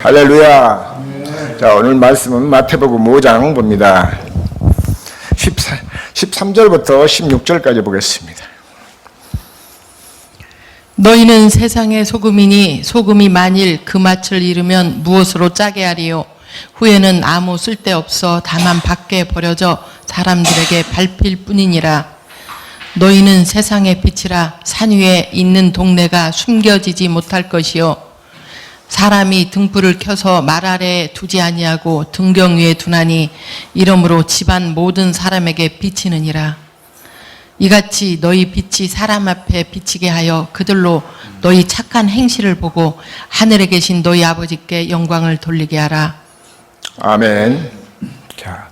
할렐루야. 자, 오늘 말씀은 마태복음 5장 봅니다. 13절부터 16절까지 보겠습니다. 너희는 세상의 소금이니 소금이 만일 그 맛을 잃으면 무엇으로 짜게 하리요? 후에는 아무 쓸데없어 다만 밖에 버려져 사람들에게 밟힐 뿐이니라. 너희는 세상의 빛이라. 산 위에 있는 동네가 숨겨지지 못할 것이요. 사람이 등불을 켜서 말 아래에 두지 아니하고 등경 위에 두나니 이러므로 집안 모든 사람에게 비치느니라. 이같이 너희 빛이 사람 앞에 비치게 하여 그들로 너희 착한 행실을 보고 하늘에 계신 너희 아버지께 영광을 돌리게 하라. 아멘. 자,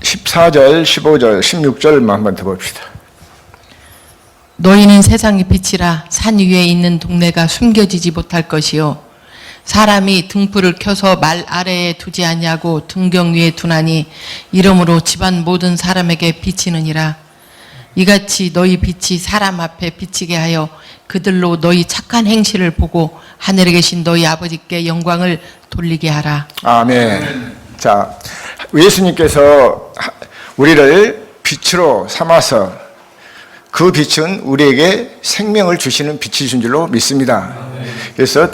14절, 15절, 16절만 한번 더 봅시다. 너희는 세상의 빛이라. 산 위에 있는 동네가 숨겨지지 못할 것이요. 사람이 등불을 켜서 말 아래에 두지 아니하고 등경 위에 두나니 이러므로 집안 모든 사람에게 비치느니라. 이같이 너희 빛이 사람 앞에 비치게 하여 그들로 너희 착한 행실을 보고 하늘에 계신 너희 아버지께 영광을 돌리게 하라. 아멘. 자, 예수님께서 우리를 빛으로 삼아서 그 빛은 우리에게 생명을 주시는 빛이신 줄로 믿습니다. 그래서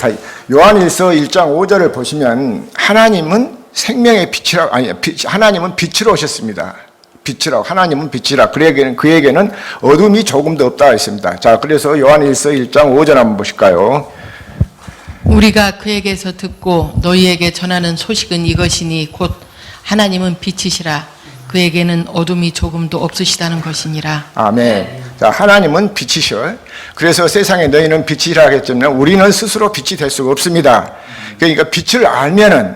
요한일서 1장 5절을 보시면 하나님은 생명의 빛이라, 아니, 하나님은 빛으로 오셨습니다. 빛이라고, 하나님은 빛이라. 그에게는 어둠이 조금도 없다 했습니다. 자, 그래서 요한일서 1장 5절 한번 보실까요? 우리가 그에게서 듣고 너희에게 전하는 소식은 이것이니 곧 하나님은 빛이시라. 그에게는 어둠이 조금도 없으시다는 것이니라. 아멘. 자, 하나님은 빛이셔. 그래서 세상에 너희는 빛이라 하겠지만 우리는 스스로 빛이 될 수가 없습니다. 그러니까 빛을 알면은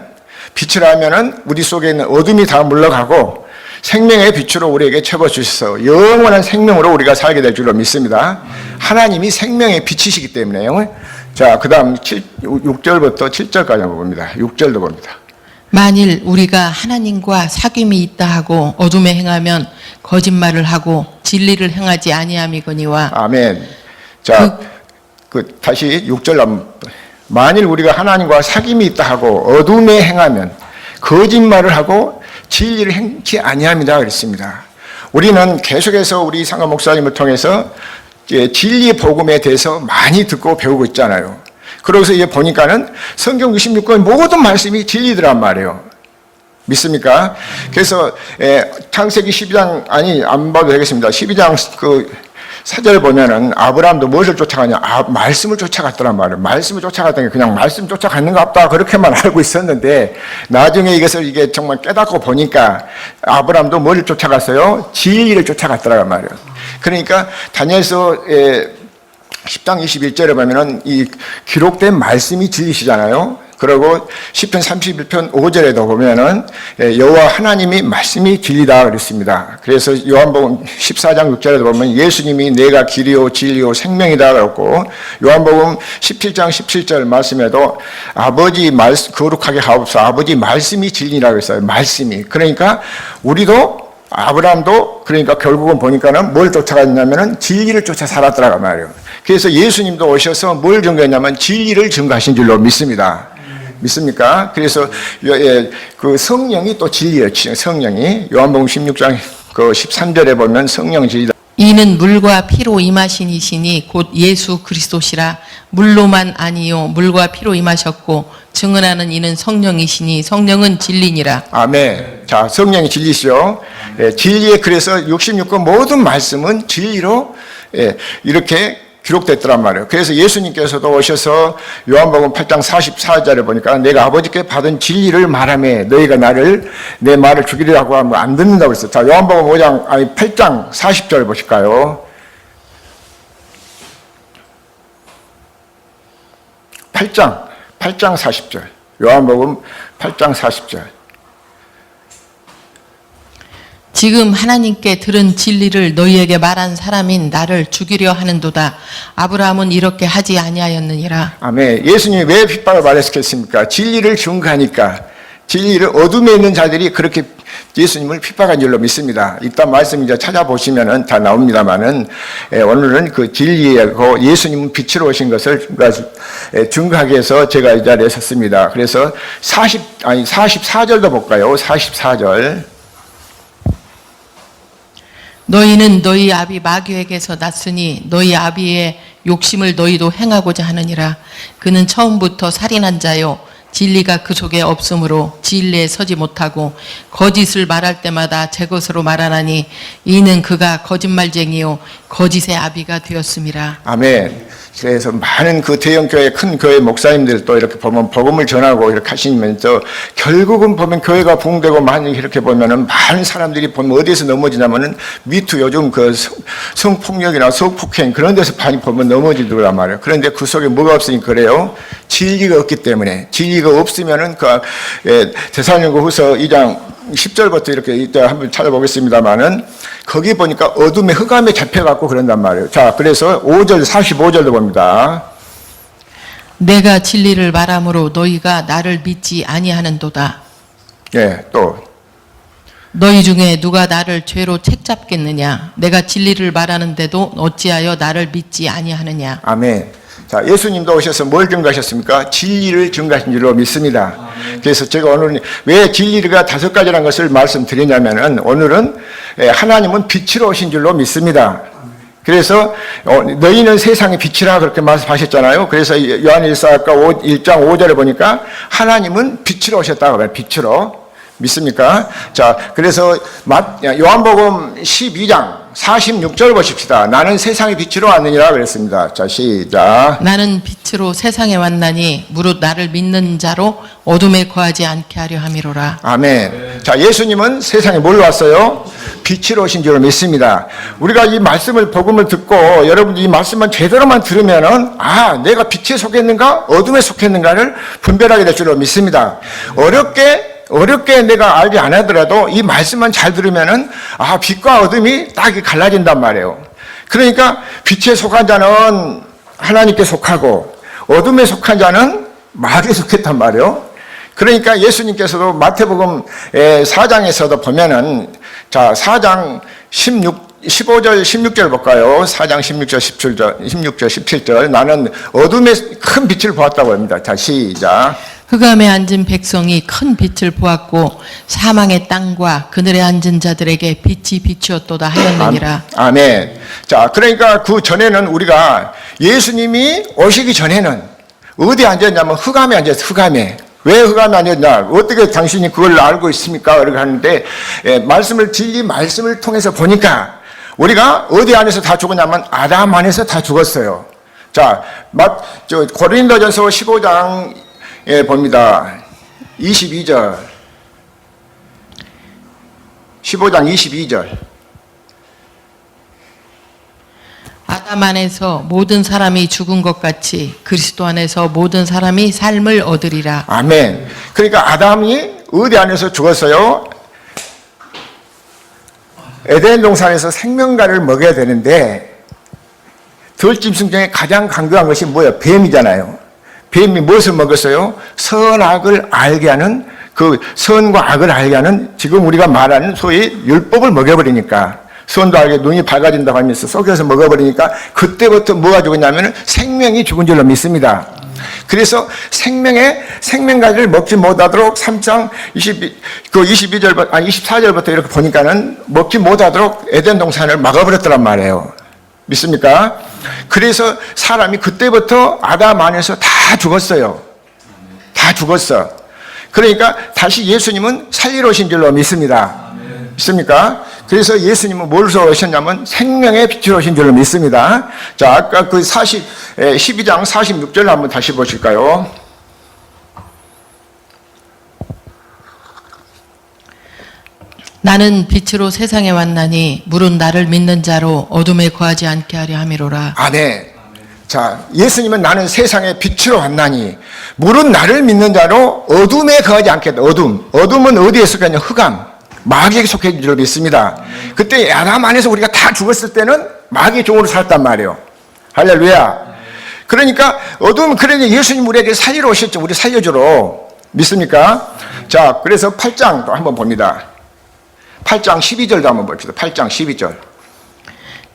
우리 속에 있는 어둠이 다 물러가고 생명의 빛으로 우리에게 채워주셔서 영원한 생명으로 우리가 살게 될 줄로 믿습니다. 하나님이 생명의 빛이시기 때문에요. 자, 그 다음 6절부터 7절까지 봅니다. 6절도 봅니다. 만일 우리가 하나님과 사귐이 있다 하고 어둠에 행하면 거짓말을 하고 진리를 행하지 아니함이거니와. 아멘. 자, 다시 6절 만일 우리가 하나님과 사귐이 있다 하고 어둠에 행하면 거짓말을 하고 진리를 행치 아니함이다 그랬습니다. 우리는 계속해서 우리 상가 목사님을 통해서 진리의 복음에 대해서 많이 듣고 배우고 있잖아요. 그러고서 이제 보니까는 성경 66권 모든 말씀이 진리더란 말이에요. 믿습니까? 그래서 창세기 12장, 안 봐도 되겠습니다. 12장 4절 보면은 아브라함도 무엇을 쫓아가냐? 말씀을 쫓아갔더란 말이에요. 말씀을 쫓아갔던 게 그냥 말씀 쫓아가는 것 같다 그렇게만 알고 있었는데 나중에 이게 정말 깨닫고 보니까 아브라함도 뭘 쫓아갔어요? 진리를 쫓아갔더란 말이에요. 그러니까 다니엘서 10장 21절에 보면은 이 기록된 말씀이 진리시잖아요. 그리고 시편 31편 5절에도 보면은 여호와 하나님이 말씀이 진리다 그랬습니다. 그래서 요한복음 14장 6절에도 보면 예수님이 내가 길이요 진리요 생명이다 그랬고 요한복음 17장 17절 말씀에도 아버지 말씀 거룩하게 하옵소서 아버지 말씀이 진리라고 했어요. 말씀이. 그러니까 우리도 아브라함도 그러니까 결국은 보니까는 뭘 쫓아갔냐면은 진리를 쫓아 살았더라 말이에요. 그래서 예수님도 오셔서 뭘 증거했냐면 진리를 증거하신 줄로 믿습니다. 믿습니까? 그래서 그 성령이 또 진리예요. 성령이 요한복음 16장 13절에 보면 성령 진리다. 이는 물과 피로 임하신 이시니 곧 예수 그리스도시라. 물로만 아니요 물과 피로 임하셨고 증언하는 이는 성령이시니 성령은 진리니라. 아멘. 자, 성령이 진리시죠. 진리에 그래서 66권 모든 말씀은 진리로 이렇게 기록됐더란 말이에요. 그래서 예수님께서도 오셔서 요한복음 8장 44절에 보니까 내가 아버지께 받은 진리를 말하며 너희가 내 말을 죽이려고 하면 안 듣는다고 했어요. 자, 요한복음 8장 40절 보실까요? 8장 40절. 요한복음 8장 40절. 지금 하나님께 들은 진리를 너희에게 말한 사람인 나를 죽이려 하는도다. 아브라함은 이렇게 하지 아니하였느니라. 아멘. 예수님이 왜 핍박을 받았겠습니까? 진리를 증거하니까. 진리를 어둠에 있는 자들이 그렇게 예수님을 핍박한 줄로 믿습니다. 이따 말씀 이제 찾아보시면은 다 나옵니다만은 오늘은 그 진리고 예수님은 빛으로 오신 것을 증거하기 위해서 제가 이 자리에 섰습니다. 그래서 44절도 볼까요? 44절. 너희는 너희 아비 마귀에게서 났으니 너희 아비의 욕심을 너희도 행하고자 하느니라. 그는 처음부터 살인한 자요 진리가 그 속에 없으므로 진리에 서지 못하고 거짓을 말할 때마다 제 것으로 말하나니 이는 그가 거짓말쟁이요 거짓의 아비가 되었음이라. 아멘. 그래서 많은 그 대형교회 큰 교회 목사님들도 이렇게 보면 복음을 전하고 이렇게 하시면서 결국은 보면 교회가 붕대고 많이 이렇게 보면은 많은 사람들이 보면 어디에서 넘어지냐면은 미투 요즘 그 성폭력이나 성폭행 그런 데서 많이 보면 넘어지더란 말이에요. 그런데 그 속에 뭐가 없으니까 그래요? 진리가 없기 때문에. 진리가 없으면은 데살로니가후서 2장 10절부터 이렇게 이따 한번 찾아보겠습니다만은 거기 보니까 어둠의 흑암에 잡혀갖고 그런단 말이에요. 자, 그래서 5절, 45절도 봅니다. 내가 진리를 말함으로 너희가 나를 믿지 아니하는도다. 예, 또. 너희 중에 누가 나를 죄로 책잡겠느냐? 내가 진리를 말하는데도 어찌하여 나를 믿지 아니하느냐? 아멘. 자, 예수님도 오셔서 뭘 증거하셨습니까? 진리를 증거하신 줄로 믿습니다. 그래서 제가 오늘 왜 진리가 5가지라는 것을 말씀드리냐면은 오늘은 하나님은 빛으로 오신 줄로 믿습니다. 그래서 너희는 세상의 빛이라 그렇게 말씀하셨잖아요. 그래서 요한일서 아까 1장 5절에 보니까 하나님은 빛으로 오셨다고 해요. 빛으로. 믿습니까? 자, 그래서 요한복음 12장 46절 보십시다. 나는 세상의 빛으로 왔느니라 그랬습니다. 자, 시작. 나는 빛으로 세상에 왔나니 무릇 나를 믿는 자로 어둠에 거하지 않게 하려 함이로라. 아멘. 자, 예수님은 세상에 뭘로 왔어요? 빛으로 오신 줄로 믿습니다. 우리가 이 말씀을 복음을 듣고 여러분이 이 말씀만 제대로만 들으면은 내가 빛에 속했는가 어둠에 속했는가를 분별하게 될 줄로 믿습니다. 어렵게 내가 알지 않아더라도 이 말씀만 잘 들으면은 빛과 어둠이 딱 갈라진단 말이에요. 그러니까 빛에 속한 자는 하나님께 속하고 어둠에 속한 자는 마귀에 속했단 말이에요. 그러니까 예수님께서도 마태복음 4장에서도 보면은 자, 4장 15절 16절 볼까요? 4장 16절 17절 나는 어둠의 큰 빛을 보았다고 합니다. 자, 시작. 흑암에 앉은 백성이 큰 빛을 보았고 사망의 땅과 그늘에 앉은 자들에게 빛이 비추었도다 하였느니라. 아멘. 자, 그러니까 그 전에는 우리가 예수님이 오시기 전에는 어디 앉았냐면 흑암에 앉았어요. 흑암에. 왜 흑암에 앉았냐? 어떻게 당신이 그걸 알고 있습니까? 이렇게 하는데 진리 말씀을 통해서 보니까 우리가 어디 안에서 다 죽었냐면 아담 안에서 다 죽었어요. 자, 고린도전서 15장 봅니다. 22절. 15장 22절. 아담 안에서 모든 사람이 죽은 것 같이 그리스도 안에서 모든 사람이 삶을 얻으리라. 아멘. 그러니까 아담이 어디 안에서 죽었어요? 에덴 동산에서 생명과를 먹여야 되는데 들짐승 중에 가장 강경한 것이 뭐예요? 뱀이잖아요. 뱀이 무엇을 먹었어요? 선악을 알게 하는 그 선과 악을 알게 하는 지금 우리가 말하는 소위 율법을 먹여버리니까 선도 알게 눈이 밝아진다고 하면서 속여서 먹어버리니까 그때부터 뭐가 죽었냐면 생명이 죽은 줄로 믿습니다. 그래서 생명과를 먹지 못하도록 3장 24절부터 이렇게 보니까는 먹지 못하도록 에덴 동산을 막아버렸더란 말이에요. 믿습니까? 그래서 사람이 그때부터 아담 안에서 다 죽었어요. 다 죽었어. 그러니까 다시 예수님은 살리러 오신 줄로 믿습니다. 믿습니까? 그래서 예수님은 뭘로 오셨냐면 생명의 빛으로 오신 줄로 믿습니다. 자, 아까 그 12장 46절 한번 다시 보실까요? 나는 빛으로 세상에 왔나니 물은 나를 믿는 자로 어둠에 거하지 않게 하려 함이로라. 아멘. 자, 예수님은 나는 세상에 빛으로 왔나니 물은 나를 믿는 자로 어둠에 거하지 않겠다. 어둠은 어디에 속했냐? 흑암. 마귀에게 속해 줄로 믿습니다. 그때 아담 안에서 우리가 다 죽었을 때는 마귀의 종으로 살았단 말이에요. 할렐루야. 그러니까 그러니 예수님 우리에게 살리러 오셨죠. 우리 살려주러. 믿습니까? 자, 그래서 8장 또 한번 봅니다. 8장 12절도 한번 봅시다. 8장 12절.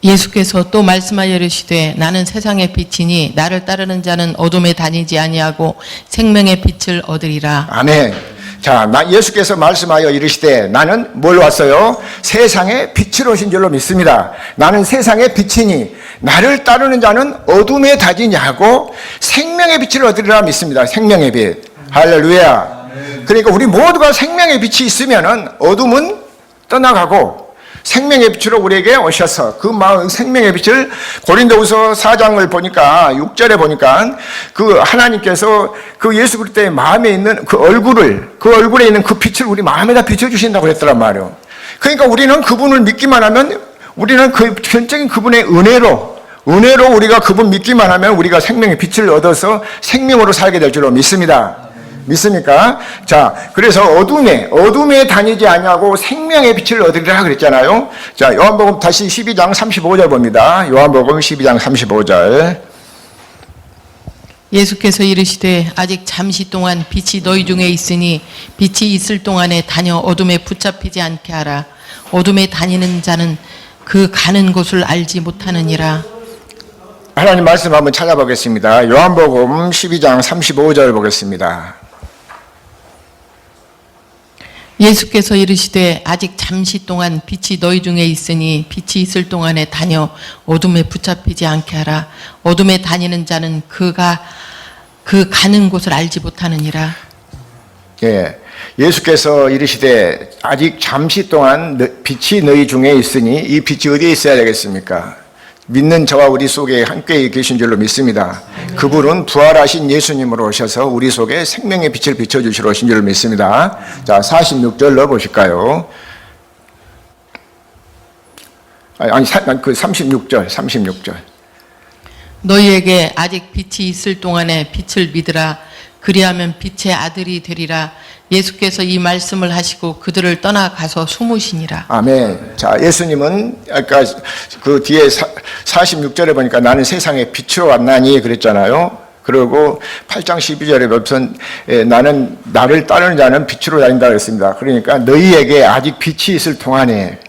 예수께서 또 말씀하여 이르시되 나는 세상의 빛이니 나를 따르는 자는 어둠에 다니지 아니하고 생명의 빛을 얻으리라. 아멘. 자, 예수께서 말씀하여 이르시되 나는 뭘 왔어요? 세상의 빛으로 오신 줄로 믿습니다. 나는 세상의 빛이니 나를 따르는 자는 어둠에 다니지 않고 생명의 빛을 얻으리라 믿습니다. 생명의 빛. 할렐루야. 그러니까 우리 모두가 생명의 빛이 있으면은 어둠은 떠나가고 생명의 빛으로 우리에게 오셔서 그 마음 생명의 빛을 고린도후서 4장을 보니까 6절에 보니까 그 하나님께서 그 예수 그리스도의 마음에 있는 그 얼굴에 있는 그 빛을 우리 마음에다 비춰 주신다고 그랬더란 말이에요. 그러니까 우리는 그분을 믿기만 하면 우리는 그 전적인 그분의 은혜로 우리가 그분 믿기만 하면 우리가 생명의 빛을 얻어서 생명으로 살게 될 줄로 믿습니다. 믿습니까? 자, 그래서 어둠에 다니지 아니하고 생명의 빛을 얻으리라 그랬잖아요. 자, 요한복음 다시 12장 35절 봅니다. 요한복음 12장 35절. 예수께서 이르시되 아직 잠시 동안 빛이 너희 중에 있으니 빛이 있을 동안에 다녀 어둠에 붙잡히지 않게 하라. 어둠에 다니는 자는 그 가는 곳을 알지 못하느니라. 하나님 말씀 한번 찾아보겠습니다. 요한복음 12장 35절 보겠습니다. 예수께서 이르시되 아직 잠시 동안 빛이 너희 중에 있으니 빛이 있을 동안에 다녀 어둠에 붙잡히지 않게 하라. 어둠에 다니는 자는 그 가는 곳을 알지 못하느니라. 예, 예수께서 이르시되 아직 잠시 동안 빛이 너희 중에 있으니 이 빛이 어디에 있어야 되겠습니까? 믿는 저와 우리 속에 함께 계신 줄로 믿습니다. 그분은 부활하신 예수님으로 오셔서 우리 속에 생명의 빛을 비춰주시러 오신 줄로 믿습니다. 자, 46절 넣어보실까요? 그 36절. 너희에게 아직 빛이 있을 동안에 빛을 믿으라. 그리하면 빛의 아들이 되리라. 예수께서 이 말씀을 하시고 그들을 떠나가서 숨으시니라. 아멘. 자, 예수님은 아까 그 뒤에 46절에 보니까 나는 세상에 빛으로 왔나니 그랬잖아요. 그리고 8장 12절에 무슨 나는 나를 따르는 자는 빛으로 다닌다 그랬습니다. 그러니까 너희에게 아직 빛이 있을 동안에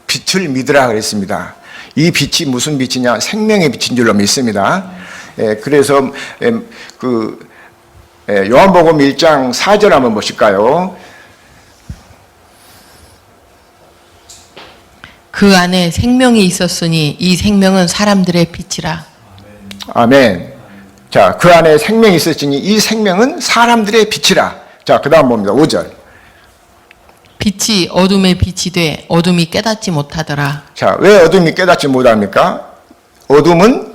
빛을 믿으라 그랬습니다. 이 빛이 무슨 빛이냐? 생명의 빛인 줄로 믿습니다. 그래서 요한복음 1장 4절 한번 보실까요? 그 안에 생명이 있었으니 이 생명은 사람들의 빛이라. 아멘. 자, 그 안에 생명이 있었으니 이 생명은 사람들의 빛이라. 자, 그 다음 봅니다. 5절. 빛이 어둠의 빛이 돼 어둠이 깨닫지 못하더라. 자, 왜 어둠이 깨닫지 못합니까? 어둠은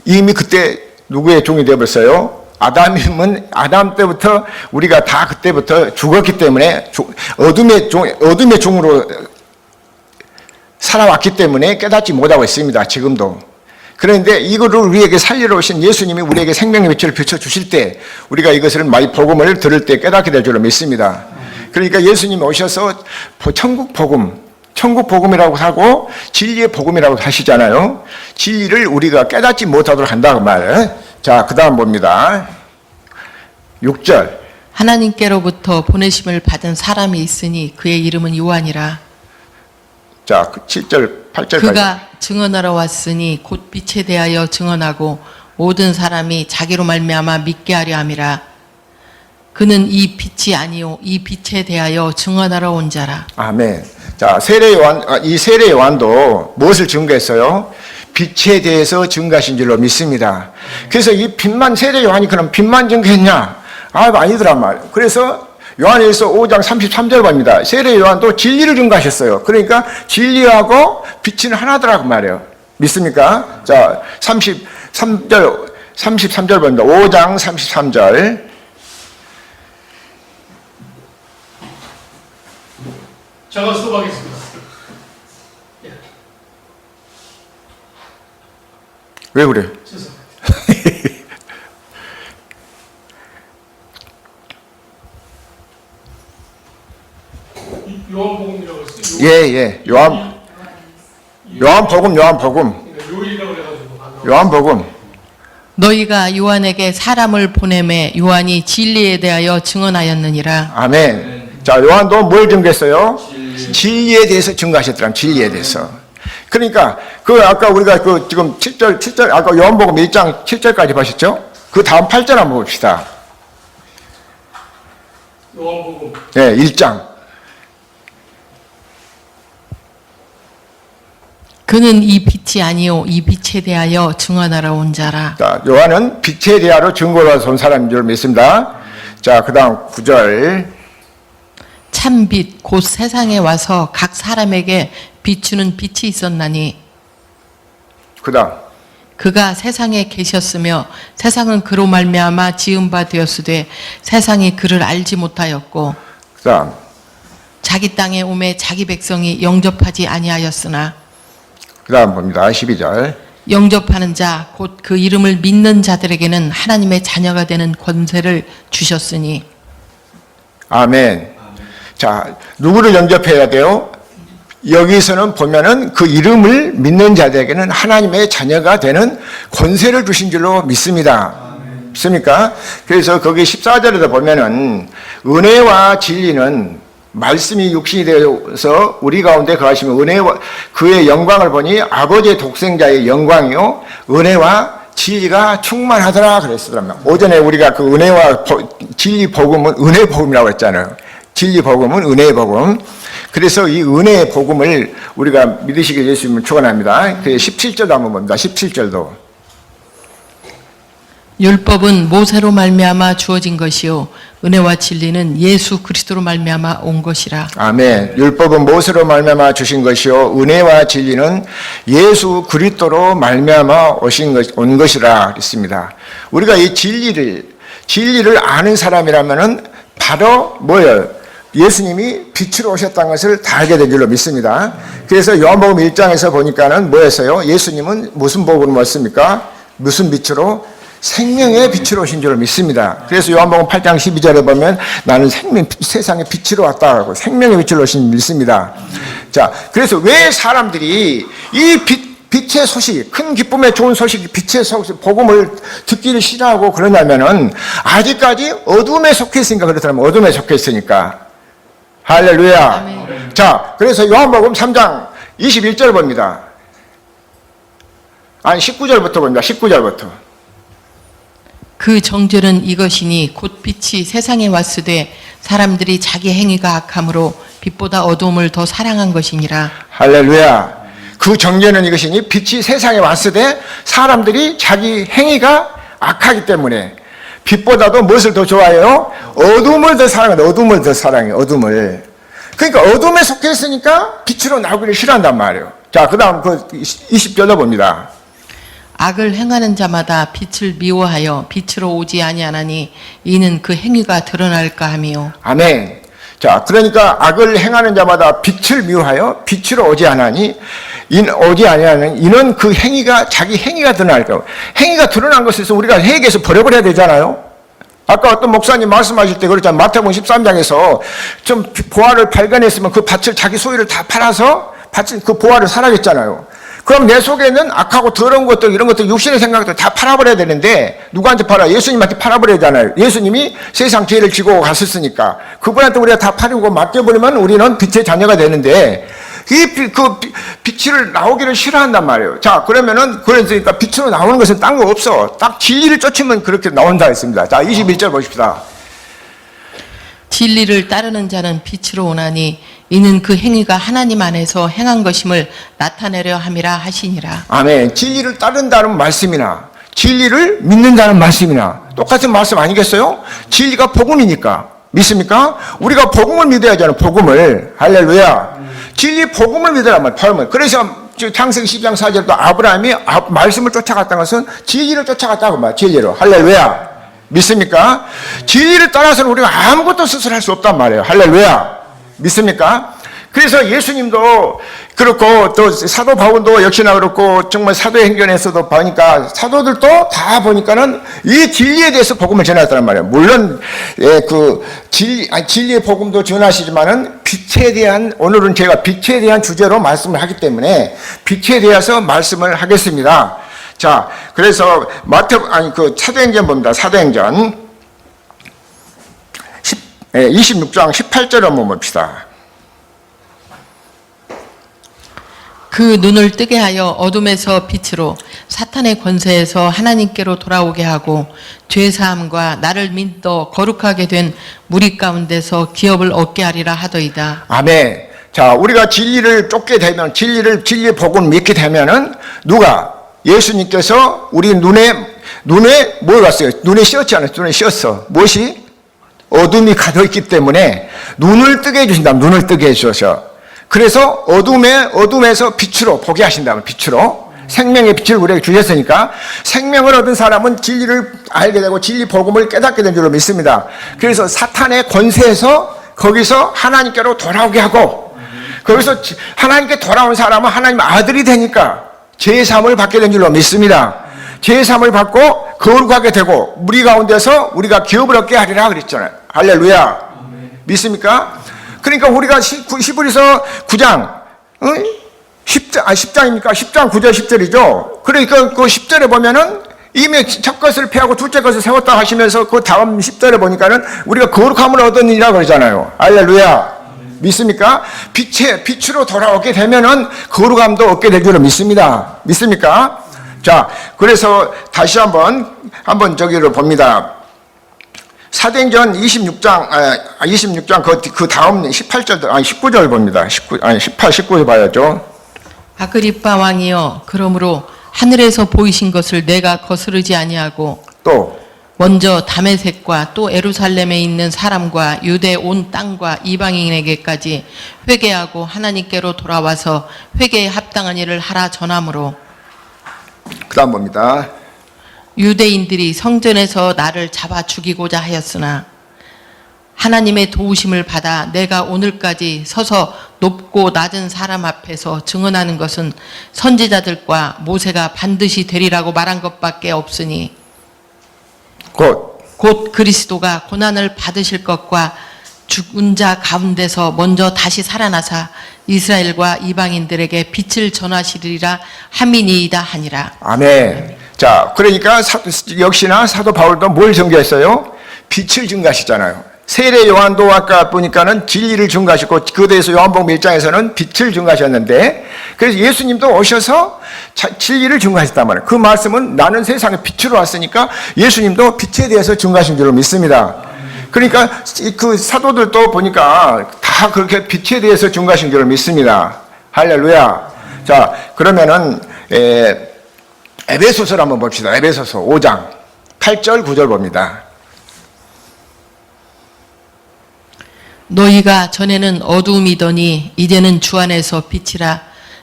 이미 그때 누구의 종이 되어버렸어요? 아담 때부터 우리가 다 그때부터 죽었기 때문에 어둠의 종으로 살아왔기 때문에 깨닫지 못하고 있습니다. 지금도. 그런데 이거를 우리에게 살리러 오신 예수님이 우리에게 생명의 빛을 비춰주실 때 우리가 이것을 많이 복음을 들을 때 깨닫게 될 줄로 믿습니다. 그러니까 예수님이 오셔서 천국 복음이라고 하고 진리의 복음이라고 하시잖아요. 진리를 우리가 깨닫지 못하도록 한다고 말해요. 자, 그 다음 봅니다. 6절. 하나님께로부터 보내심을 받은 사람이 있으니 그의 이름은 요한이라. 자, 7절, 8절까지. 그가 증언하러 왔으니 곧 빛에 대하여 증언하고 모든 사람이 자기로 말미암아 믿게 하려 함이라. 그는 이 빛이 아니요 이 빛에 대하여 증언하러 온 자라. 아멘. 자, 이 세례 요한도 무엇을 증거했어요? 빛에 대해서 증거하신 줄로 믿습니다. 그래서 이 빛만 세례 요한이 그럼 빛만 증거했냐? 아니더란 말이에요. 그래서 요한일서 5장 33절 봅니다. 세례 요한도 진리를 증거하셨어요. 그러니까 진리하고 빛은 하나더라고 말이에요. 믿습니까? 자, 33절 봅니다. 5장 33절. 제가 수업하겠습니다. 왜 그래요? 요한복음이라고 했어요. 예. 요한복음. 요일이라고 해가지고. 요한복음. 너희가 요한에게 사람을 보내매 요한이 진리에 대하여 증언하였느니라. 아멘. 자, 요한도 뭘 증거했어요? 진리에 대해서 증거하셨더라면 진리에 대해서. 그러니까 그 아까 우리가 그 지금 7절 아까 요한복음 1장 7절까지 보셨죠? 그 다음 8절 한번 봅시다. 요한복음 네, 1장. 그는 이 빛이 아니요 이 빛에 대하여 증언하러 온 자라. 자, 요한은 빛에 대하여 증거로 온 사람인 줄 믿습니다. 자, 그 다음 9절. 참 빛 곧 세상에 와서 각 사람에게 비추는 빛이 있었나니 그 다음. 그가 세상에 계셨으며 세상은 그로 말미암아 지은 바 되었으되 세상이 그를 알지 못하였고 그 다음. 자기 땅에 오매 자기 백성이 영접하지 아니하였으나 그 다음 봅니다. 12절. 영접하는 자 곧 그 이름을 믿는 자들에게는 하나님의 자녀가 되는 권세를 주셨으니. 아멘. 자, 누구를 영접해야 돼요? 여기서는 보면은 그 이름을 믿는 자들에게는 하나님의 자녀가 되는 권세를 주신 줄로 믿습니다. 믿습니까? 그래서 거기 14절에도 보면은 은혜와 진리는 말씀이 육신이 되어서 우리 가운데 거하시면 은혜와 그의 영광을 보니 아버지의 독생자의 영광이요 은혜와 진리가 충만하더라 그랬더라고요. 오전에 우리가 그 은혜와 진리 복음은 은혜 복음이라고 했잖아요. 진리 복음은 은혜의 복음. 그래서 이 은혜의 복음을 우리가 믿으시길 예수님을 축원합니다. 그 17절도 한번 봅니다. 17절도. 율법은 모세로 말미암아 주어진 것이요 은혜와 진리는 예수 그리스도로 말미암아 온 것이라. 아멘. 율법은 모세로 말미암아 주신 것이요 은혜와 진리는 예수 그리스도로 말미암아 온 것이라 그랬습니다. 우리가 이 진리를 아는 사람이라면은 바로 뭐예요? 예수님이 빛으로 오셨다는 것을 다 알게 된 줄로 믿습니다. 그래서 요한복음 1장에서 보니까는 뭐였어요? 예수님은 무슨 복음을 먹습니까? 무슨 빛으로? 생명의 빛으로 오신 줄로 믿습니다. 그래서 요한복음 8장 12절에 보면 나는 세상의 빛으로 왔다 하고 생명의 빛으로 오신 줄 믿습니다. 자, 그래서 왜 사람들이 이 빛의 소식, 큰 기쁨의 좋은 소식, 빛의 소식, 복음을 듣기를 싫어하고 그러냐면은 아직까지 어둠에 속해 있으니까 그렇다면 어둠에 속해 있으니까. 할렐루야. 아멘. 자, 그래서 요한복음 3장 21절 봅니다. 아니 19절부터 봅니다. 19절부터. 그 정죄는 이것이니 곧 빛이 세상에 왔으되 사람들이 자기 행위가 악함으로 빛보다 어두움을 더 사랑한 것이니라. 할렐루야. 그 정죄는 이것이니 빛이 세상에 왔으되 사람들이 자기 행위가 악하기 때문에 빛보다도 무엇을 더 좋아해요? 어둠을 더 사랑해요. 어둠을 더 사랑해요. 어둠을. 그러니까 어둠에 속해 있으니까 빛으로 나오기를 싫어한단 말이에요. 자, 그 다음 그 20절로 봅니다. 악을 행하는 자마다 빛을 미워하여 빛으로 오지 아니하나니 이는 그 행위가 드러날까 함이요. 아멘. 자, 그러니까 악을 행하는 자마다 빛을 미워하여 빛으로 오지 아니하니 이는 그 행위가 자기 행위가 드러날 거고 행위가 드러난 것에서 우리가 회개해서 버려버려야 되잖아요. 아까 어떤 목사님 말씀하실 때 그랬잖아요. 마태복음 13장에서 좀 보화를 발견했으면 그 밭을 자기 소유를 다 팔아서 그 보화를 사라졌잖아요. 그럼 내 속에 있는 악하고 더러운 것들 이런 것들 육신의 생각들 다 팔아버려야 되는데 누구한테 팔아? 예수님한테 팔아버려야 되잖아요. 예수님이 세상 죄를 지고 갔었으니까 그분한테 우리가 다 팔고 맡겨버리면 우리는 빛의 자녀가 되는데 그 빛을 나오기를 싫어한단 말이에요. 자, 그러면은 그러니까 빛으로 나오는 것은 딴 거 없어. 딱 진리를 쫓으면 그렇게 나온다 했습니다. 자, 21절 보십시다. 진리를 따르는 자는 빛으로 오나니 이는 그 행위가 하나님 안에서 행한 것임을 나타내려 함이라 하시니라. 아멘. 진리를 따른다는 말씀이나 진리를 믿는다는 말씀이나 똑같은 말씀 아니겠어요? 진리가 복음이니까. 믿습니까? 우리가 복음을 믿어야 하잖아요. 복음을. 할렐루야. 진리 복음을 믿으란 말이에요. 그래서 창세기 12장 4절도 아브라함이 말씀을 쫓아갔다는 것은 진리를 쫓아갔다고 말이에요. 진리로. 할렐루야. 믿습니까? 진리를 따라서는 우리가 아무것도 스스로 할 수 없단 말이에요. 할렐루야. 믿습니까? 그래서 예수님도 그렇고 또 사도 바울도 역시나 그렇고 정말 사도행전에서도 보니까 사도들도 다 보니까는 이 진리에 대해서 복음을 전했다는 말이에요. 물론 그 진리의 복음도 전하시지만은 빛에 대한 오늘은 제가 빛에 대한 주제로 말씀을 하기 때문에 빛에 대해서 말씀을 하겠습니다. 자, 그래서 사도행전 봅니다. 사도행전 26장 18절 한번 봅시다. 그 눈을 뜨게 하여 어둠에서 빛으로 사탄의 권세에서 하나님께로 돌아오게 하고 죄사함과 나를 믿어 거룩하게 된 무리 가운데서 기업을 얻게 하리라 하더이다. 아멘. 자, 우리가 진리를 쫓게 되면, 진리의 복음을 믿게 되면은, 누가? 예수님께서 우리 눈에 뭘 갔어요? 눈에 씌었지 않았어요? 눈에 씌었어. 무엇이? 어둠이 가득있기 때문에 눈을 뜨게 해주신다. 눈을 뜨게 해주셔서. 그래서 어둠에서 빛으로 보게 하신다면, 빛으로. 생명의 빛을 우리에게 주셨으니까, 생명을 얻은 사람은 진리를 알게 되고, 진리 복음을 깨닫게 된 줄로 믿습니다. 그래서 사탄의 권세에서 거기서 하나님께로 돌아오게 하고, 거기서 하나님께 돌아온 사람은 하나님 아들이 되니까 제사함을 받게 된 줄로 믿습니다. 제사함을 받고 거룩하게 되고 무리 가운데서 우리가 기업을 얻게 하리라 그랬잖아요. 할렐루야. 믿습니까? 그러니까 우리가 히브리서 9장 10장입니까? 10장 9절 10절이죠. 그러니까 그 10절에 보면은 이미 첫 것을 패하고 둘째 것을 세웠다 하시면서 그 다음 10절에 보니까는 우리가 거룩함을 얻었느니라 그러잖아요. 할렐루야. 믿습니까? 빛으로 돌아오게 되면은 거룩함도 얻게 될 줄로 믿습니다. 믿습니까? 자, 그래서 다시 한번 저기를 봅니다. 사도행전 26장 그 다음 18절, 19절 봅니다. 18, 19절 봐야죠. 아그리빠 왕이여, 그러므로 하늘에서 보이신 것을 내가 거스르지 아니하고 또 먼저 다메섹과 또 예루살렘에 있는 사람과 유대 온 땅과 이방인에게까지 회개하고 하나님께로 돌아와서 회개에 합당한 일을 하라 전함으로 그 다음 봅니다. 유대인들이 성전에서 나를 잡아 죽이고자 하였으나 하나님의 도우심을 받아 내가 오늘까지 서서 높고 낮은 사람 앞에서 증언하는 것은 선지자들과 모세가 반드시 되리라고 말한 것밖에 없으니 곧 그리스도가 고난을 받으실 것과 죽은 자 가운데서 먼저 다시 살아나사 이스라엘과 이방인들에게 빛을 전하시리라 함이니이다 하니라. 아멘. 자, 그러니까 역시나 사도 바울도 뭘 증거했어요? 빛을 증거하시잖아요. 세례 요한도 아까 보니까는 진리를 증거하시고 그에 대해서 요한복음 1장에서는 빛을 증거하셨는데, 그래서 예수님도 오셔서 진리를 증거하셨단 말이에요. 그 말씀은 나는 세상에 빛으로 왔으니까 예수님도 빛에 대해서 증거하신 줄로 믿습니다. 그러니까 그 사도들도 보니까 다 그렇게 빛에 대해서 증거하신 줄로 믿습니다. 할렐루야. 자, 그러면은 에베소서를 한번 봅시다. 에베소서 5장 8절 9절 봅니다. 너희가 전에는 어두움이더니 이제는 주 안에서 빛이라.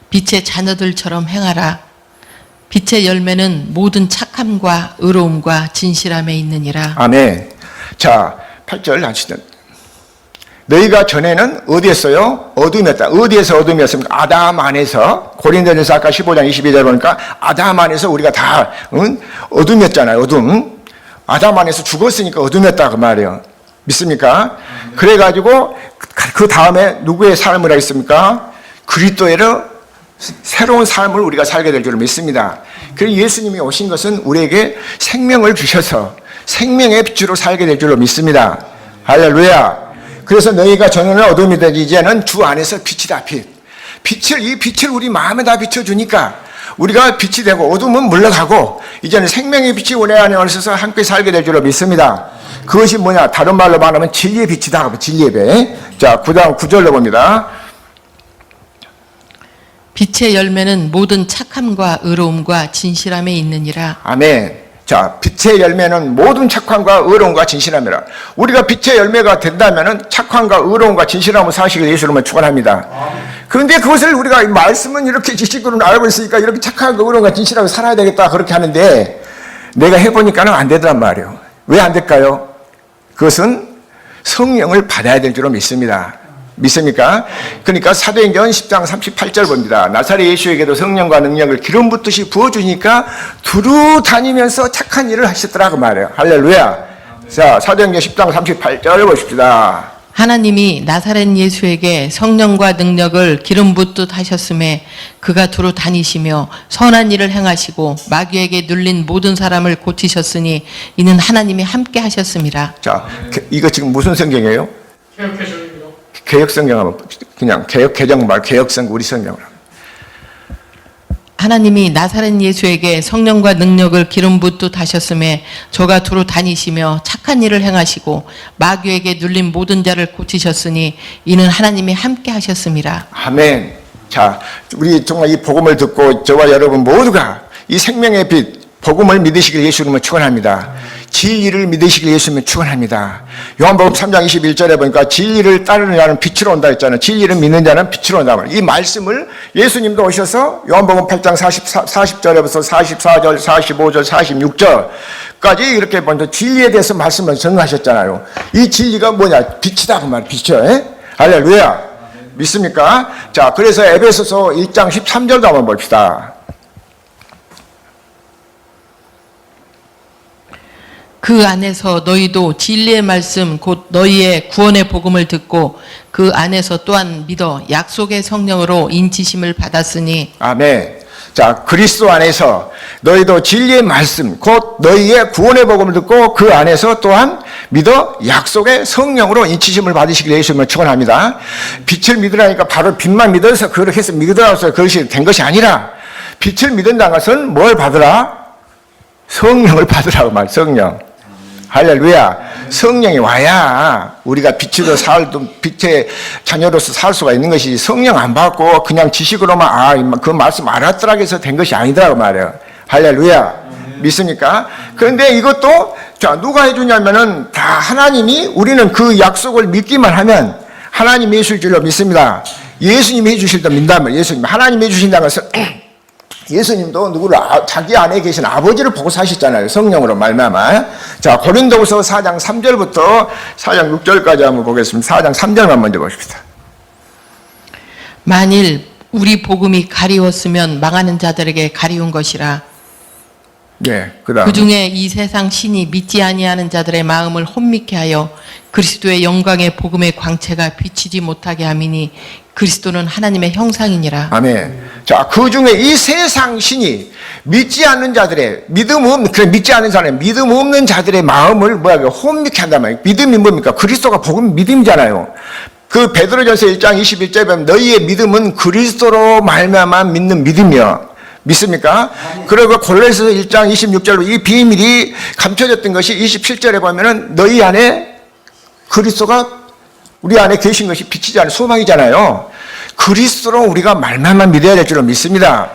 빛의 자녀들처럼 행하라. 빛의 열매는 모든 착함과 의로움과 진실함에 있느니라. 아멘. 자, 8절 하시죠. 너희가 전에는 어디였어요? 어둠이었다. 어디에서 어둠이었습니까? 아담 안에서. 고린도전서 아까 15장 22절 보니까 아담 안에서 우리가 다 어둠이었잖아요. 어둠. 아담 안에서 죽었으니까 어둠이었다 그 말이에요. 믿습니까? 그래가지고 그 다음에 누구의 삶을 하겠습니까? 그리스도의 새로운 삶을 우리가 살게 될 줄 믿습니다. 그래서 예수님이 오신 것은 우리에게 생명을 주셔서 생명의 빛으로 살게 될 줄로 믿습니다. 할렐루야. 그래서 너희가 전에는 어둠이 되지 이제는 주 안에서 빛이다. 이 빛을 우리 마음에 다 비춰주니까 우리가 빛이 되고 어둠은 물러가고 이제는 생명의 빛이 우리 안에 있어서 함께 살게 될 줄로 믿습니다. 그것이 뭐냐? 다른 말로 말하면 진리의 빛이다. 진리의 빛. 자, 9절로 봅니다. 빛의 열매는 모든 착함과 의로움과 진실함에 있느니라. 아멘. 자, 빛의 열매는 모든 착함과 의로움과 진실함이라. 우리가 빛의 열매가 된다면은 착함과 의로움과 진실함을 사시길 예수님은 축원합니다. 그런데 그것을 우리가 말씀은 이렇게 지식으로 알고 있으니까 이렇게 착함과 의로움과 진실함을 살아야 되겠다 그렇게 하는데 내가 해보니까는 안 되더란 말이에요. 왜 안 될까요? 그것은 성령을 받아야 될 줄로 믿습니다. 믿습니까? 그러니까 사도행전 10장 38절 봅니다. 나사렛 예수에게도 성령과 능력을 기름 붓듯이 부어주니까 두루 다니면서 착한 일을 하셨더라 그 말이에요. 할렐루야. 자, 사도행전 10장 38절 보십시다. 하나님이 나사렛 예수에게 성령과 능력을 기름 붓듯 하셨음에 그가 두루 다니시며 선한 일을 행하시고 마귀에게 눌린 모든 사람을 고치셨으니 이는 하나님이 함께 하셨음이라. 자, 이거 지금 무슨 성경이에요? 개혁개정입니다. 개혁 성경 하면 그냥 개혁 개정 말 개혁 성경 우리 성경으로. 하나님이 나사렛 예수에게 성령과 능력을 기름 붓듯 하셨음에 저가 두루 다니시며 착한 일을 행하시고 마귀에게 눌린 모든 자를 고치셨으니 이는 하나님이 함께 하셨음이라. 아멘. 자, 우리 정말 이 복음을 듣고 저와 여러분 모두가 이 생명의 빛, 복음을 믿으시길 예수님은 축원합니다. 진리를 믿으시길 예수님은 축원합니다. 요한복음 3장 21절에 보니까 진리를 따르는 자는 빛으로 온다 했잖아요. 진리를 믿는 자는 빛으로 온다. 이 말씀을 예수님도 오셔서 요한복음 8장 40절에부터 44절, 45절, 46절까지 이렇게 먼저 진리에 대해서 말씀을 전하셨잖아요. 이 진리가 뭐냐? 빛이다 그 말, 빛이요. 예? 할렐루야. 믿습니까? 자, 그래서 에베소서 1장 13절도 한번 봅시다. 그 안에서 너희도 진리의 말씀 곧 너희의 구원의 복음을 듣고 그 안에서 또한 믿어 약속의 성령으로 인치심을 받았으니 아멘. 자, 그리스도 안에서 너희도 진리의 말씀 곧 너희의 구원의 복음을 듣고 그 안에서 또한 믿어 약속의 성령으로 인치심을 받으시길 예수님을 축원합니다. 빛을 믿으라니까 바로 빛만 믿어서 그렇게 해서 믿으라서 그것이 된 것이 아니라 빛을 믿는다는 것은 뭘 받으라? 성령을 받으라고 말, 성령. 할렐루야. 성령이 와야 우리가 빛으로 빛의 자녀로서 살 수가 있는 것이 성령 안 받고 그냥 지식으로만 그 말씀 알았더라고 해서 된 것이 아니더라고 말이에요. 할렐루야. 믿습니까? 그런데 이것도 자, 누가 해주냐면은 다 하나님이 우리는 그 약속을 믿기만 하면 하나님이 해줄 줄로 믿습니다. 예수님이 해주실 때 믿다면 예수님, 하나님이 해주신다는 것은 예수님도 누구를 자기 안에 계신 아버지를 보고 사셨잖아요. 성령으로 말미암아. 자, 고린도후서 4장 3절부터 4장 6절까지 한번 보겠습니다. 4장 3절만 먼저 보십시다. 만일 우리 복음이 가리웠으면 망하는 자들에게 가리운 것이라. 네, 그다음. 그 중에 이 세상 신이 믿지 아니하는 자들의 마음을 혼미케 하여 그리스도의 영광의 복음의 광채가 비치지 못하게 함이니 그리스도는 하나님의 형상이니라. 아멘. 자, 그 중에 이 세상 신이 믿지 않는 자들의 믿지 않는 사람의 믿음 없는 자들의 마음을 혼미케 한단 말이에요. 믿음이 뭡니까? 그리스도가 복음 믿음이잖아요. 그 베드로전서 1장 21절에 보면 너희의 믿음은 그리스도로 말미암아 믿는 믿음이요. 믿습니까? 그리고 골로새서 1장 26절로 이 비밀이 감춰졌던 것이 27절에 보면은 너희 안에 그리스도가 우리 안에 계신 것이 빛이지 않은 소망이잖아요. 그리스도로 우리가 말만 믿어야 될 줄로 믿습니다.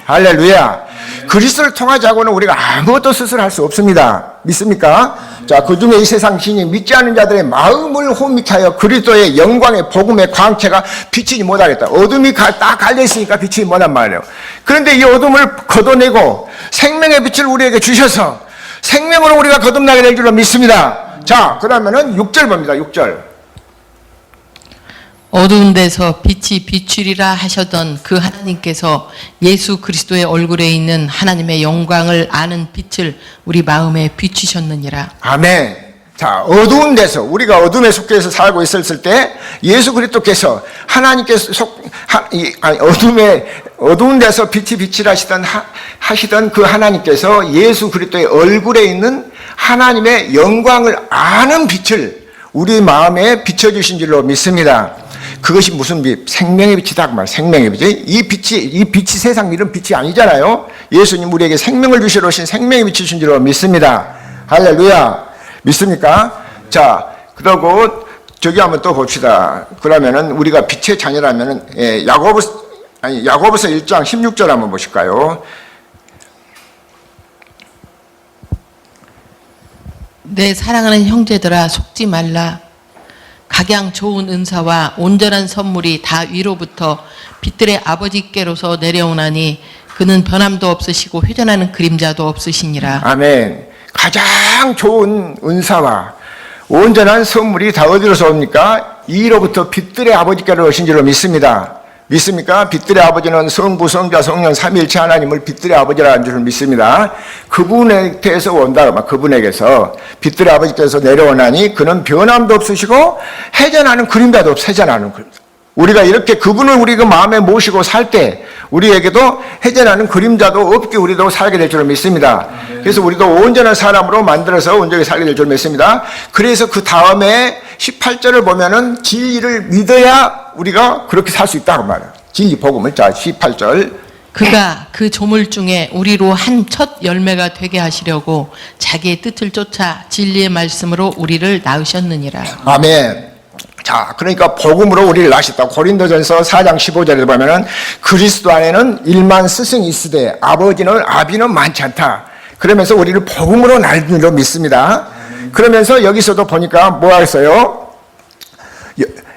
할렐루야. 그리스도를 통하지 않고는 우리가 아무것도 스스로 할 수 없습니다. 믿습니까? 자, 그 중에 이 세상 신이 믿지 않는 자들의 마음을 혼미케 하여 그리스도의 영광의 복음의 광채가 비치지 못하겠다. 어둠이 딱 갈려있으니까 비치지 못한 말이에요. 그런데 이 어둠을 걷어내고 생명의 빛을 우리에게 주셔서 생명으로 우리가 거듭나게 될 줄로 믿습니다. 자, 그러면은 6절 봅니다. 6절. 어두운 데서 빛이 비추리라 하셨던 그 하나님께서 예수 그리스도의 얼굴에 있는 하나님의 영광을 아는 빛을 우리 마음에 비추셨느니라. 아멘. 자, 어두운 데서 우리가 어둠에 속해서 살고 있었을 때 예수 그리스도께서 하나님께서 어두운 데서 빛이 비치라 하시던 그 하나님께서 예수 그리스도의 얼굴에 있는 하나님의 영광을 아는 빛을 우리 마음에 비춰주신 줄로 믿습니다. 그것이 무슨 빛? 생명의 빛이다 그 말. 생명의 빛이 이 빛이 세상 이런 빛이 아니잖아요. 예수님 우리에게 생명을 주시러 오신 생명의 빛이 주신 줄로 믿습니다. 할렐루야. 믿습니까? 자, 그러고 저기 한번 또 봅시다. 그러면은 우리가 빛의 자녀라면은 야고보서 1장 16절 한번 보실까요? 내 사랑하는 형제들아 속지 말라. 각양 좋은 은사와 온전한 선물이 다 위로부터 빛들의 아버지께로서 내려오나니 그는 변함도 없으시고 회전하는 그림자도 없으시니라. 아멘. 가장 좋은 은사와 온전한 선물이 다 어디로서 옵니까? 이로부터 빛들의 아버지께로 오신 줄로 믿습니다. 믿습니까? 빛들의 아버지는 성부, 성자, 성령, 삼위일체 하나님을 빛들의 아버지라는 줄을 믿습니다. 그분에게서 온다. 그분에게서 빛들의 아버지께서 내려오나니 그는 변함도 없으시고 회전하는 그림자도 없어. 회전하는 그림자. 우리가 이렇게 그분을 우리가 마음에 모시고 살 때 우리에게도 회전하는 그림자도 없게 우리도 살게 될 줄 믿습니다. 그래서 우리도 온전한 사람으로 만들어서 온전히 살게 될 줄 믿습니다. 그래서 그 다음에 18절을 보면은 진리를 믿어야 우리가 그렇게 살 수 있다고 말해요. 진리 복음을. 자, 18절. 그가 그 조물 중에 우리로 한 첫 열매가 되게 하시려고 자기의 뜻을 쫓아 진리의 말씀으로 우리를 낳으셨느니라. 아멘. 자, 그러니까 복음으로 우리를 낳으셨다. 고린도전서 4장 15절에 보면은 그리스도 안에는 일만 스승이 있으되 아비는 많지 않다. 그러면서 우리를 복음으로 낳은 줄로 믿습니다. 그러면서 여기서도 보니까 뭐 하겠어요?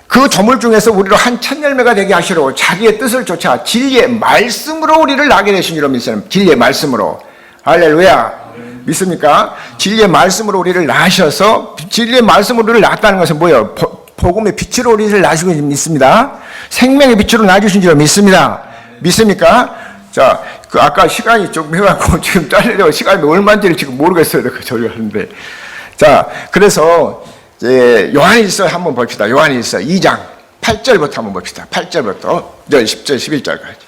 그 조물 중에서 우리로 한 첫 열매가 되게 하시려고 자기의 뜻을 쫓아 진리의 말씀으로 우리를 낳게 되신 줄로 믿습니다. 진리의 말씀으로. 할렐루야. 믿습니까? 진리의 말씀으로 우리를 낳으셔서 진리의 말씀으로 우리를 낳았다는 것은 뭐예요? 복음의 빛으로 우리를 낳으시고 믿습니다. 생명의 빛으로 낳아주신 줄로 믿습니다. 믿습니까? 자, 그 아까 시간이 좀 해갖고 지금 잘리려고 시간이 얼마인지를 지금 모르겠어요. 그 저리 하는데. 자, 그래서 이제 요한일서 한번 봅시다. 요한일서 2장 8절부터 한번 봅시다. 8절부터 10절 11절까지.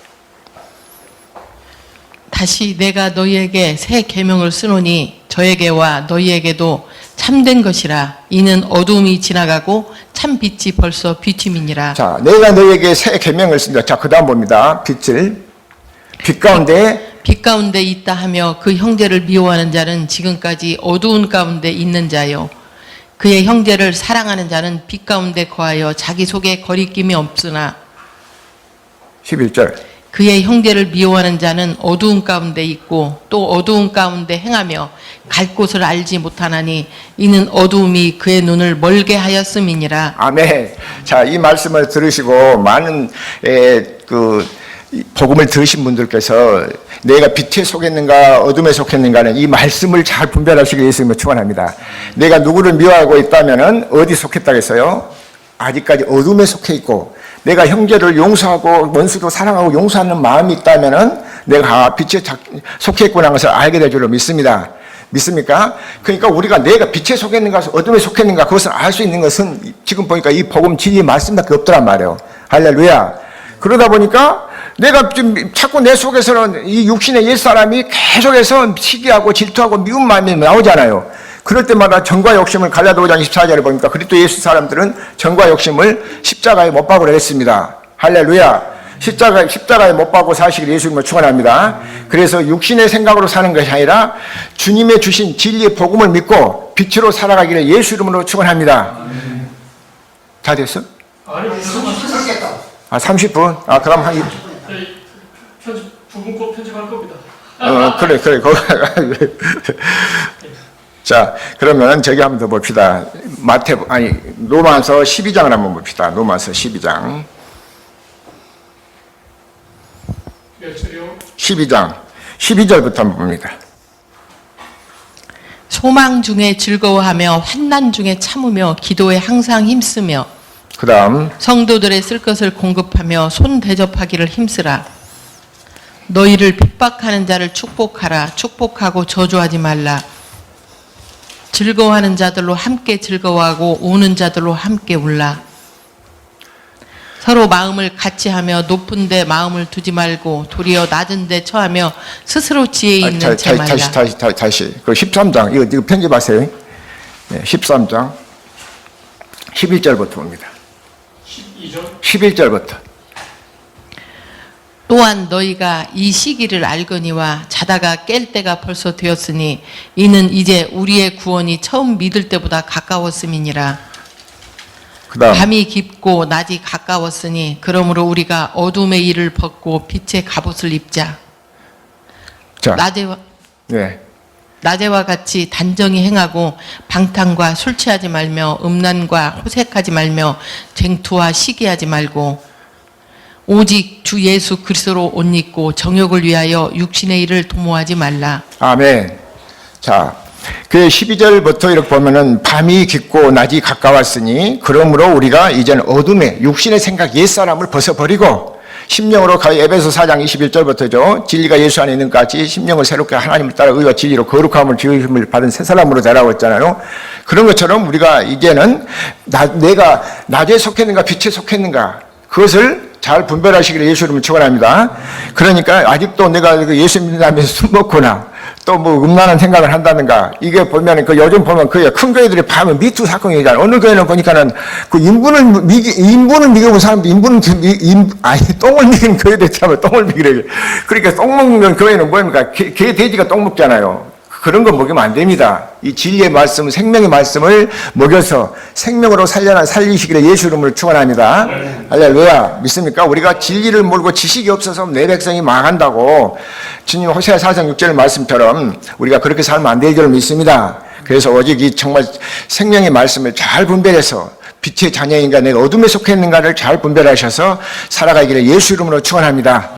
다시 내가 너희에게 새 계명을 쓰노니 저에게와 너희에게도 참된 것이라. 이는 어두움이 지나가고 참 빛이 벌써 비침이니라. 자, 내가 너희에게 새 계명을 씁니다. 자, 그 다음 봅니다. 빛 가운데 있다 하며 그 형제를 미워하는 자는 지금까지 어두운 가운데 있는 자요. 그의 형제를 사랑하는 자는 빛 가운데 거하여 자기 속에 거리낌이 없으나 11절. 그의 형제를 미워하는 자는 어두운 가운데 있고 또 어두운 가운데 행하며 갈 곳을 알지 못하나니 이는 어두움이 그의 눈을 멀게 하였음이니라. 아멘. 자, 이 말씀을 들으시고 많은 복음을 들으신 분들께서 내가 빛에 속했는가 어둠에 속했는가는 이 말씀을 잘 분별하시기 위해서 축원합니다. 내가 누구를 미워하고 있다면은 어디 속했다겠어요? 아직까지 어둠에 속해 있고, 내가 형제를 용서하고 원수도 사랑하고 용서하는 마음이 있다면은 내가 빛에 속해 있구나 하는 것을 알게 될 줄로 믿습니다. 믿습니까? 그러니까 우리가 내가 빛에 속했는가 어둠에 속했는가 그것을 알 수 있는 것은 지금 보니까 이 복음 진리 말씀밖에 없더란 말이에요. 할렐루야. 그러다 보니까 내가 지금 자꾸 내 속에서는 이 육신의 옛사람이 계속해서 시기하고 질투하고 미운 마음이 나오잖아요. 그럴 때마다 정과 욕심을 갈라디아 5장 14절에 보니까 그리스도 예수 사람들은 정과 욕심을 십자가에 못 박으려 했습니다. 할렐루야. 십자가에 못 박고 사시기를 예수님을 축원합니다. 그래서 육신의 생각으로 사는 것이 아니라 주님의 주신 진리의 복음을 믿고 빛으로 살아가기를 예수 이름으로 축원합니다. 다 됐어? 아니, 30분? 그럼 한 두 분 꼭 편집할 겁니다. 그래. 자, 그러면 저기 한번 더 봅시다. 로마서 12장을 한번 봅시다. 로마서 12장. 몇 절이요? 12장. 12절부터 한번 봅니다. 소망 중에 즐거워하며 환난 중에 참으며 기도에 항상 힘쓰며 그 다음. 성도들의 쓸 것을 공급하며 손 대접하기를 힘쓰라. 너희를 핍박하는 자를 축복하라. 축복하고 저주하지 말라. 즐거워하는 자들로 함께 즐거워하고 우는 자들로 함께 울라. 서로 마음을 같이 하며 높은 데 마음을 두지 말고 도리어 낮은 데 처하며 스스로 지혜 있는 채 말라. 다시. 그 13장. 이거 편집하세요. 네, 13장. 11절부터 봅니다. 12절. 11절부터. 또한 너희가 이 시기를 알거니와 자다가 깰 때가 벌써 되었으니 이는 이제 우리의 구원이 처음 믿을 때보다 가까웠음이니라. 그다음. 밤이 깊고 낮이 가까웠으니 그러므로 우리가 어둠의 일을 벗고 빛의 갑옷을 입자. 자. 네. 낮에와 같이 단정히 행하고 방탕과 술 취하지 말며 음란과 호색하지 말며 쟁투와 시기하지 말고 오직 주 예수 그리스도로 옷 입고 정욕을 위하여 육신의 일을 도모하지 말라. 아멘. 자, 그 12절부터 이렇게 보면은 밤이 깊고 낮이 가까웠으니 그러므로 우리가 이제는 어둠에 육신의 생각 옛사람을 벗어버리고 심령으로 에베소 4장 21절부터죠. 진리가 예수 안에 있는 같이 심령을 새롭게 하나님을 따라 의와 진리로 거룩함을 지으심을 받은 새 사람으로 되라고 했잖아요. 그런 것처럼 우리가 이제는 내가 낮에 속했는가 빛에 속했는가 그것을 잘 분별하시기를 예수 이름으로 축원합니다. 그러니까 아직도 내가 그 예수 믿는다면서 술 먹거나 또 뭐 음란한 생각을 한다든가, 이게 보면은 그 요즘 보면 그 큰 교회들이 파면 미투 사건이잖아요. 어느 교회는 보니까는 그 인분을 미겨본 사람도 똥을 미기는 교회도 있잖아요. 똥을 미기래. 그러니까 똥 먹는 교회는 뭡니까? 개 돼지가 똥 먹잖아요. 그런 거 먹이면 안 됩니다. 이 진리의 말씀, 생명의 말씀을 먹여서 생명으로 살리시기를 예수 이름으로 축원합니다. 할렐루야. 믿습니까? 우리가 진리를 모르고 지식이 없어서 내 백성이 망한다고 주님 호세아 4장 6절 말씀처럼 우리가 그렇게 살면 안 될 줄 믿습니다. 그래서 오직 이 정말 생명의 말씀을 잘 분별해서 빛의 자녀인가 내가 어둠에 속해 있는가를 잘 분별하셔서 살아가기를 예수 이름으로 축원합니다.